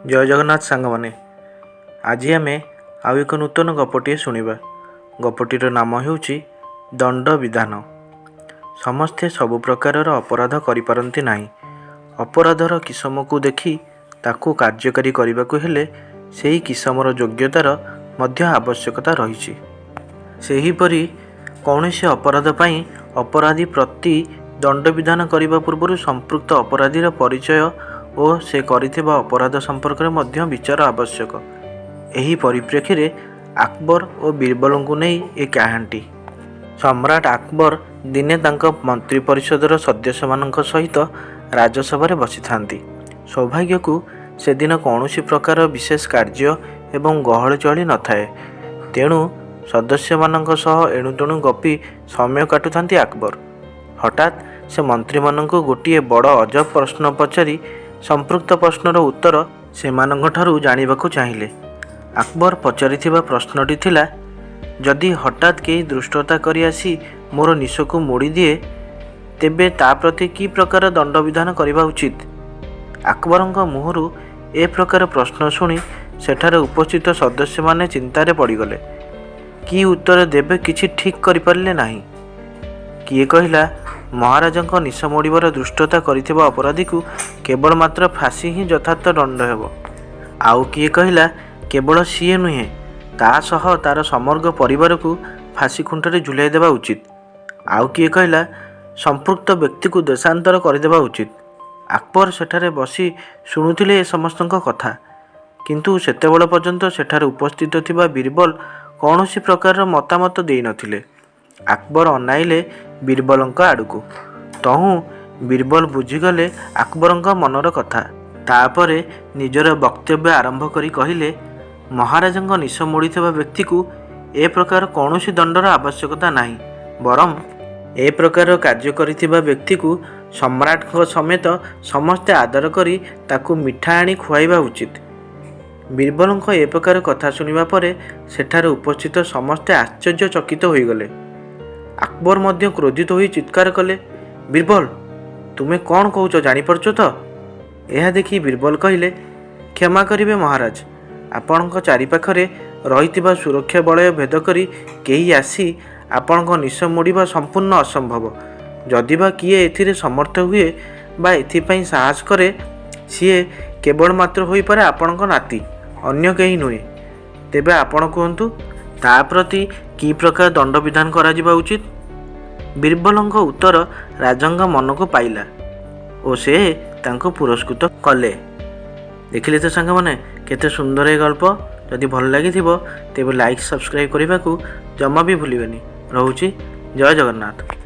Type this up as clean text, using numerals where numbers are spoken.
जय जगन्नाथ सांग मैंने आज आम आउ एक नूतन गपटे शुणा। गपटीर नाम ହେଉଛି दंड विधान। समस्ते सबु प्रकार अपराध करिपारंती नाही। अपराधर किसम को देखि ताकू कार्यकारी करने को हेले सेही किसमर योग्यतार मध्य आवश्यकता रही। सेहीपरि कौनसी अपराध पई अपराधी प्रति दंड विधान करने पूर्व संपृक्त अपराधीर परिचय और से करिथिबा अपराध संपर्क में मध्य विचार आवश्यक। एही परिप्रेक्षी रे अकबर और बीरबल को नहीं ए कहानी। सम्राट अकबर दिने तांको मंत्री परिषदर सदस्य मानक सहित राजसभा बसी थांती। सौभाग्य को से दिन कौनसी प्रकार विशेष कार्य एवं गहल चली न थाए। तेणु सदस्य मानक सह एणुतेणु गपी समय काटुथांती अकबर। हठात से मंत्री मानक गोटे बड़ अजब प्रश्न पचारि संपृक्त प्रश्नर उत्तर सेमानंकठारु जानिबाकु चाहिए। अकबर पचारिथिबा प्रश्नटी थिला, जदि हठात केही दुष्टता करि आसी मोर निशको मोड़ी दिए तेबे ता प्रति की प्रकार दंड विधान करबा उचित। अकबरଙ୍କ मुहरु ए प्रकार प्रश्न शुणी सेठारे उपस्थित सदस्य माने चिंतारे पड़गले। कि उत्तर देबे किछि ठीक करि पारले नाही। किए कहिला, महाराजଙ୍କ निश मोड़ीबार दुष्टता करिथिबा अपराधी को केवल मात्र फांसी ही यथार्थ दंड हेबो। आउ किए कहिला, केवल सीए नुहे ता सह तार समग्र परिवार को फांसी खुंटरे झुलाई देबा उचित। आउ किए कहिला, संपृक्त व्यक्ति को देशांतर करदेबा उचित। अकबर सेठारे बसी शुणुथिले ए समस्तक कथा, किंतु सेतेबेल पर्यंत सेठारे उपस्थित थिबा बीरबल कौनसी प्रकार मतामत देई नथिले। अकबर अनाइले बीरबलଙ୍କ आड़कू। तहु बीरबल बुझीगले अकबरଙ୍କ मनर कथा। तापरे निजर वक्तव्य आरंभ करी कहिले, महाराजଙ୍କ निश मोड़ीथिबा व्यक्ति को ए प्रकार कौनसी दंडर आवश्यकता नाही, बरम ए प्रकार कार्य करिथिबा व्यक्ति को सम्राट समेत समस्ते आदर करी ताकू मिठा आनी खुआइबा उचित। बीरबलଙ୍କ ए प्रकार कथा सुनिबा परे सेठारे उपस्थित समस्ते आश्चर्यचकित होइगले। अकबर मध्य क्रोधित होई चित्कार कले, बीरबल तुमे कौन कहूच जानीपारछ तो? यह देखि बीरबल कहिले, क्षमा करिवे महाराज, आपणक चारिपाखरे रहिथिबा सुरक्षा बलय भेद करी केही आसी आपणक निश मोड़ीबा संपूर्ण असंभव। जदिबा किए एथिरे समर्थ हुए बा एथिपाई साहस करे, सीए केवल मात्र होई पारे आपणक नाती, अन्य केही नुहे। तेबे आपण कहंतु ता प्रति की प्रकार दंड विधान करा जिबा उचित? बीरबलଙ୍କ उत्तर राजंग मन को पाइला और से तांको पुरस्कृत कले। देखिले तो सांग माने केते सुंदर ए गल्प। जदि भल लागि थिबो तेबे लाइक सब्सक्राइब करबा को जमा भी भूलिबेनी। रहूची, जय जगन्नाथ।